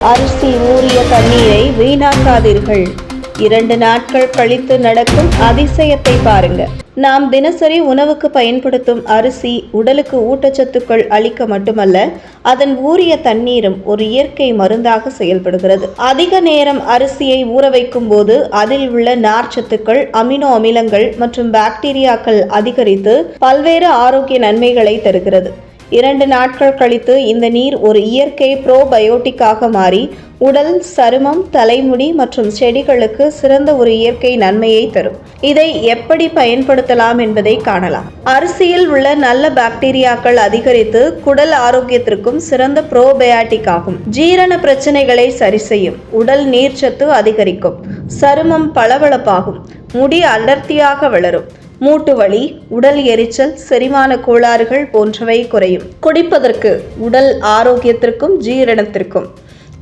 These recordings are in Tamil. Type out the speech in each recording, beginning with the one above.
அரிசி ஊறிய தண்ணீரை வீணாக்காதீர்கள். 2 நாட்கள் கழித்து நடக்கும் அதிசயத்தை பாருங்க. நாம் தினசரி உணவுக்கு பயன்படுத்தும் அரிசி உடலுக்கு ஊட்டச்சத்துக்கள் அளிக்க மட்டுமல்ல, அதன் ஊறிய தண்ணீரும் ஒரு இயற்கை மருந்தாக செயல்படுகிறது. அதிக நேரம் அரிசியை ஊற வைக்கும் போது அதில் உள்ள நார்ச்சத்துக்கள், அமினோ அமிலங்கள் மற்றும் பாக்டீரியாக்கள் அதிகரித்து பல்வேறு ஆரோக்கிய நன்மைகளை தருகிறது. 2 நாட்கள் கழித்து இந்த நீர் ஒரு இயற்கை ப்ரோபயோட்டிக்காக மாறி உடல், சருமம், தலைமுடி மற்றும் செடிகளுக்கு சிறந்த ஒரு இயற்கை நன்மையை தரும். இதை எப்படி பயன்படுத்தலாம் என்பதை காணலாம். அரிசியில் உள்ள நல்ல பாக்டீரியாக்கள் அதிகரித்து குடல் ஆரோக்கியத்திற்கும் சிறந்த ப்ரோபயாட்டிக் ஆகும். ஜீரண பிரச்சனைகளை சரி செய்யும். உடல் நீர்ச்சத்து அதிகரிக்கும். சருமம் பளபளப்பாகும். முடி அடர்த்தியாக வளரும். மூட்டு வலி, உடல் எரிச்சல், செரிமான கோளாறுகள் போன்றவை குறையும். குடிப்பதற்கு உடல் ஆரோக்கியத்திற்கும் ஜீரணத்திற்கும்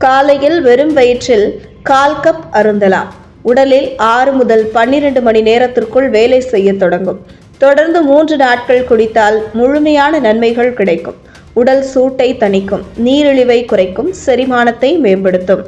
காலையில் வெறும் வயிற்றில் 1/4 கப் அருந்தலாம். உடலில் 6 முதல் 12 மணி நேரத்திற்குள் வேலை செய்ய தொடங்கும். தொடர்ந்து 3 நாட்கள் குடித்தால் முழுமையான நன்மைகள் கிடைக்கும். உடல் சூட்டை தணிக்கும், நீரிழிவை குறைக்கும், செரிமானத்தை மேம்படுத்தும்.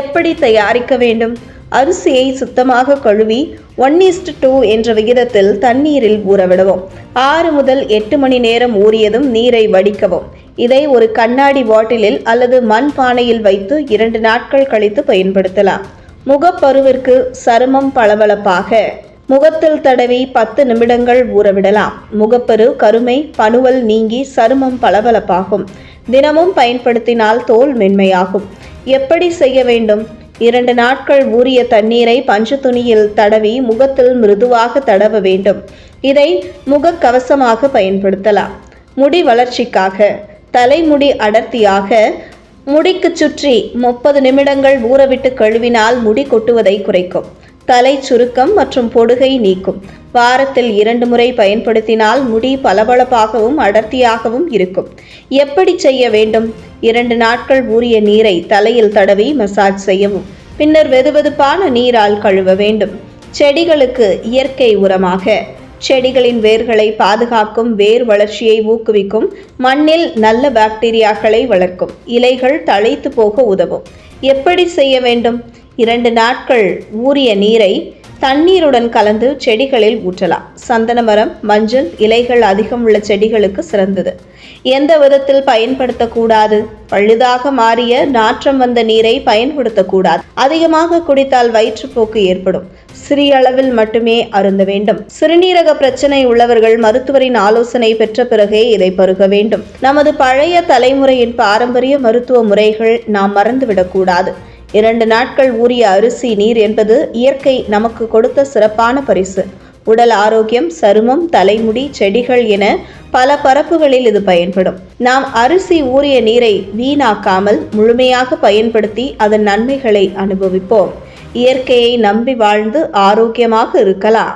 எப்படி தயாரிக்க வேண்டும்? அரிசியை சுத்தமாக கழுவி 1:2 என்ற விகிதத்தில் தண்ணீரில் ஊறவிடவும். 6 முதல் 8 மணி நேரம் ஊறியதும் நீரை வடிக்கவும். இதை ஒரு கண்ணாடி பாட்டிலில் அல்லது மண் பானையில் வைத்து 2 நாட்கள் கழித்து பயன்படுத்தலாம். முகப்பருவிற்கு சருமம் பளபளப்பாக முகத்தில் தடவி 10 நிமிடங்கள் ஊறவிடலாம். முகப்பரு, கருமை, பணுவல் நீங்கி சருமம் பளபளப்பாகும். தினமும் பயன்படுத்தினால் தோல் மென்மையாகும். எப்படி செய்ய வேண்டும்? 2 நாட்கள் ஊறிய தண்ணீரை பஞ்சு துணியில் தடவி முகத்தில் மிருதுவாக தடவ வேண்டும். இதை முகக்கவசமாக பயன்படுத்தலாம். முடி வளர்ச்சிக்காக, தலைமுடி அடர்த்தியாக முடிக்கு சுற்றி 30 நிமிடங்கள் ஊறவிட்டு கழுவினால் முடி கொட்டுவதை குறைக்கும். தலை சுருக்கம் மற்றும் பொடுகை நீக்கும். வாரத்தில் 2 முறை பயன்படுத்தினால் முடி பளபளப்பாகவும் அடர்த்தியாகவும் இருக்கும். எப்படி செய்ய வேண்டும்? 2 நாட்கள் ஊறிய நீரை தலையில் தடவி மசாஜ் செய்யவும். பின்னர் வெதுவெதுப்பான நீரால் கழுவ வேண்டும். செடிகளுக்கு இயற்கை உரமாக, செடிகளின் வேர்களை பாதுகாக்கும், வேர் வளர்ச்சியை ஊக்குவிக்கும், மண்ணில் நல்ல பாக்டீரியாக்களை வளர்க்கும், இலைகள் தழைத்து போக உதவும். எப்படி செய்ய வேண்டும்? 2 நாட்கள் ஊறிய நீரை தண்ணீருடன் கலந்து செடிகளில் ஊற்றலாம். சந்தன மரம், மஞ்சள் இலைகள் அதிகம் உள்ள செடிகளுக்கு சிறந்தது. எந்த விதத்தில் பயன்படுத்தக்கூடாது? பழுதாக மாறிய நாற்றம் வந்த நீரை பயன்படுத்தக்கூடாது. அதிகமாக குடித்தால் வயிற்றுப்போக்கு ஏற்படும். சிறிய அளவில் மட்டுமே அருந்த வேண்டும். சிறுநீரக பிரச்சனை உள்ளவர்கள் மருத்துவரின் ஆலோசனை பெற்ற பிறகே இதை பருக வேண்டும். நமது பழைய தலைமுறையின் பாரம்பரிய மருத்துவ முறைகள் நாம் மறந்துவிடக்கூடாது. 2 நாட்கள் ஊறிய அரிசி நீர் என்பது இயற்கை நமக்கு கொடுத்த சிறப்பான பரிசு. உடல் ஆரோக்கியம், சருமம், தலைமுடி, செடிகள் என பல பரப்புகளில் இது பயன்படும். நாம் அரிசி ஊறிய நீரை வீணாக்காமல் முழுமையாக பயன்படுத்தி அதன் நன்மைகளை அனுபவிப்போம். இயற்கையை நம்பி வாழ்ந்து ஆரோக்கியமாக இருக்கலாம்.